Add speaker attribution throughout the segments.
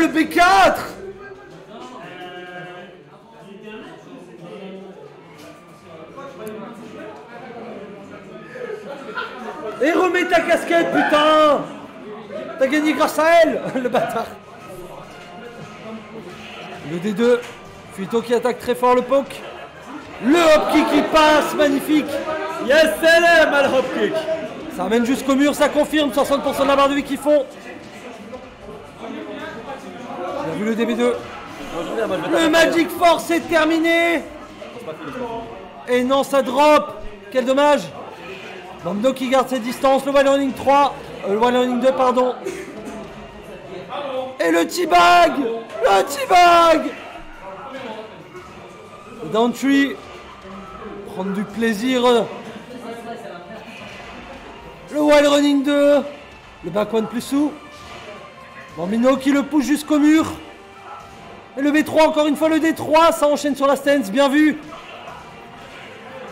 Speaker 1: le B4. Et remets ta casquette, putain. T'as gagné grâce à elle, le bâtard. Le D2. Fuito qui attaque très fort le poke. Le hop kick qui passe, magnifique.
Speaker 2: Yes, c'est mal hop kick.
Speaker 1: Ça ramène jusqu'au mur, ça confirme 60% de la barre de vie qu'ils font. Bien vu le DB2. Le Magic Force est terminé. Et non, ça drop. Quel dommage. Bambino qui garde ses distances. Le Wild Running 3. Le Wild Running 2, pardon. Et le T-Bag. Le T-Bag. Le down tree. Prendre du plaisir. Le Wild Running 2. Le back one plus sous. Bambino qui le pousse jusqu'au mur. Et le B3, encore une fois le D3. Ça enchaîne sur la stance. Bien vu.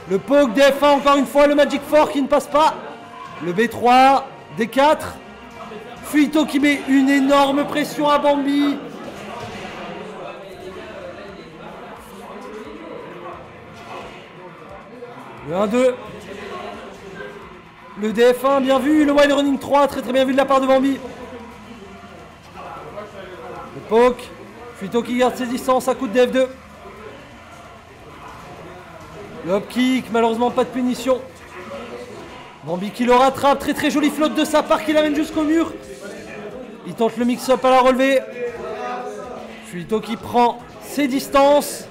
Speaker 1: Le poke DF1, encore une fois. Le Magic 4 qui ne passe pas. Le B3. D4. Fuito qui met une énorme pression à Bambi. Le 1-2. Le DF1, bien vu. Le Wild Running 3, très très bien vu de la part de Bambi. Le poke. Fuito qui garde ses distances à coup de DF2. Le hop kick, malheureusement pas de punition. Bambi qui le rattrape, très très jolie flotte de sa part qui l'amène jusqu'au mur. Il tente le mix-up à la relevée. Fuito qui prend ses distances.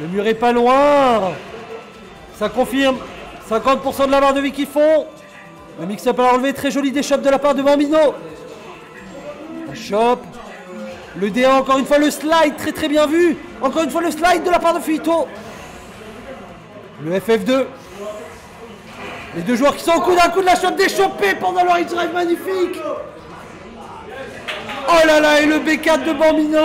Speaker 1: Le mur est pas loin. Ça confirme. 50% de la barre de vie qu'ils font. Le mix-up à la relevée, très joli déchop de la part de Bambino. La chope. Le D1, encore une fois le slide, très très bien vu. Encore une fois le slide de la part de Fuito. Le FF2. Les deux joueurs qui sont au coup d'un coup de la chope déchopée pendant leur hit drive magnifique. Oh là là, et le B4 de Bambino.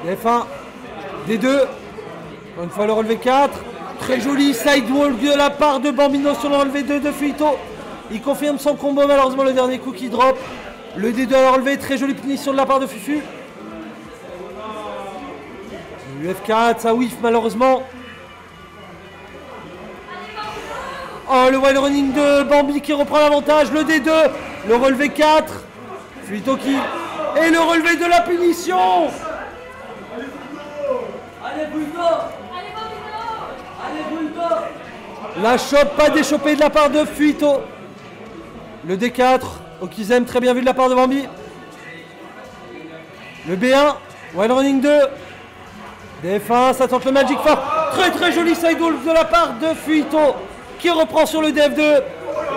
Speaker 1: F1. D2. Encore une fois le relevé 4. Très joli sidewalk de la part de Bambino sur le relevé 2 de Fuito. Il confirme son combo, malheureusement le dernier coup qui drop. Le D2 à la relevé, très jolie punition de la part de Fufu. Le F4, ça whiff malheureusement. Oh, le Wild Running de Bambi qui reprend l'avantage. Le D2, le relevé 4. Fuito qui... Et le relevé de la punition.
Speaker 2: Allez, Bulldog. Allez, Bambino. Allez, Bulldog.
Speaker 1: La chope pas déchopée de la part de Fuito. Le D4, Okizem très bien vu de la part de Bambi. Le B1, Wild Running 2. DF1, ça tente le Magic Fort. Très très joli sidewalk de la part de Fuito. Qui reprend sur le DF2.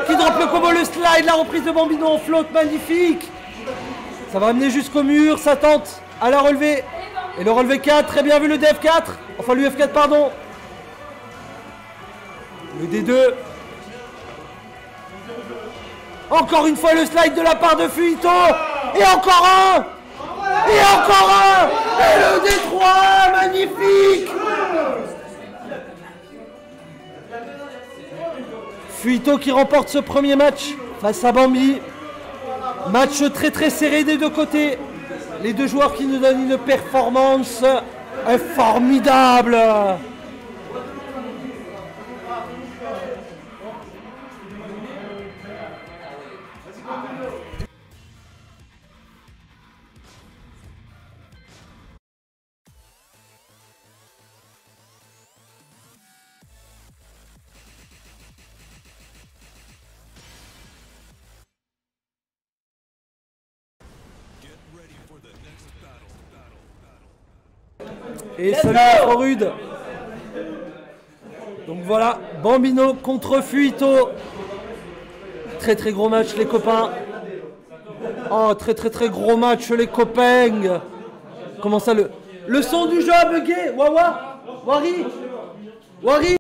Speaker 1: Qui drop le combo, le slide, la reprise de Bambino en flotte, magnifique. Ça va amener jusqu'au mur, ça tente à la relever. Et le relevé 4, très bien vu le DF4. Enfin l'UF4, pardon. Le D2. Encore une fois le slide de la part de Fuito. Et encore un. Et encore un. Et le D3, magnifique. Fuito qui remporte ce premier match face à Bambi. Match très très serré des deux côtés. Les deux joueurs qui nous donnent une performance formidable. Et salut trop rude. Donc voilà, Bambino contre Fuito. Très très gros match les copains. Oh très très très gros match les copains. Comment ça le son du jeu a bugué. Wawa Wari Wari.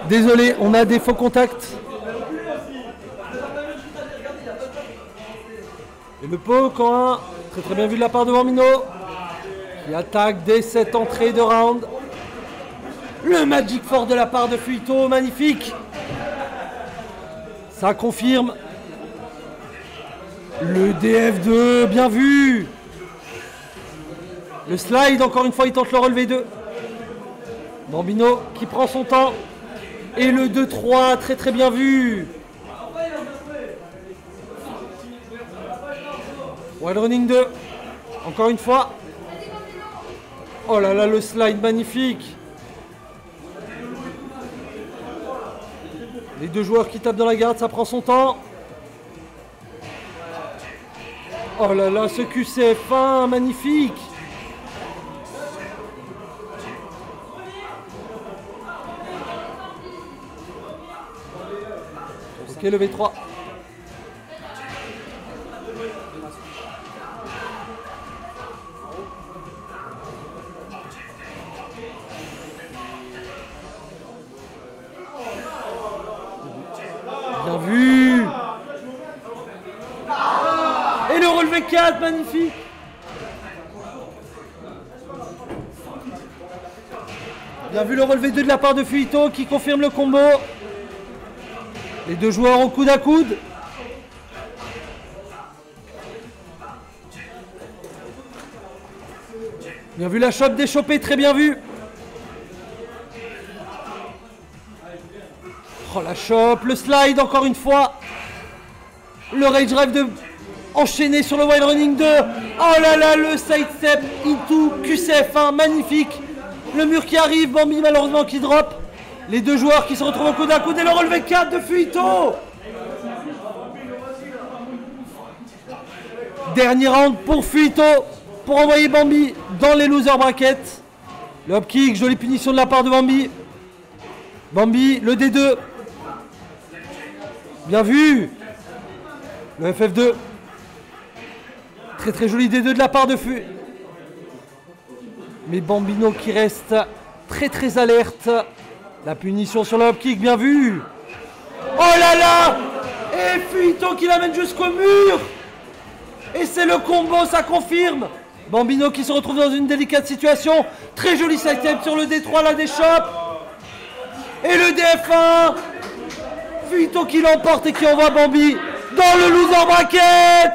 Speaker 1: Désolé, on a des faux contacts. Et le poke en 1. Très très bien vu de la part de Bambino. Qui attaque dès cette entrée de round. Le Magic Four de la part de Fuito, magnifique. Ça confirme. Le DF2, bien vu. Le slide, encore une fois, il tente le relevé 2. Bambino qui prend son temps. Et le 2-3, très très bien vu. Wild running 2. Encore une fois. Oh là là, le slide magnifique. Les deux joueurs qui tapent dans la garde, ça prend son temps. Oh là là, ce QCF1, magnifique. Ok, le V3. Bien vu. Et le relevé 4, magnifique. Bien vu le relevé 2 de la part de Fuito qui confirme le combo. Les deux joueurs au coude à coude. Bien vu la chope déchopée, très bien vu. Oh la chope, le slide encore une fois. Le rage drive de enchaîné sur le wild running 2. Oh là là, le side step into QCF1, magnifique. Le mur qui arrive, Bambi malheureusement qui drop. Les deux joueurs qui se retrouvent au coude à coude et le relevé 4 de Fuito. Dernier round pour Fuito pour envoyer Bambi dans les loser brackets. Le hop kick, jolie punition de la part de Bambi. Bambi, le D2. Bien vu. Le FF2. Très très joli D2 de la part de Fu. Mais Bambino qui reste très très alerte. La punition sur le hop kick, bien vu. Oh là là. Et Fuito qui l'amène jusqu'au mur. Et c'est le combo, ça confirme. Bambino qui se retrouve dans une délicate situation. Très joli side step sur le D3, la déchoppe. Et le DF1. Fuito qui l'emporte et qui envoie Bambi dans le loser bracket.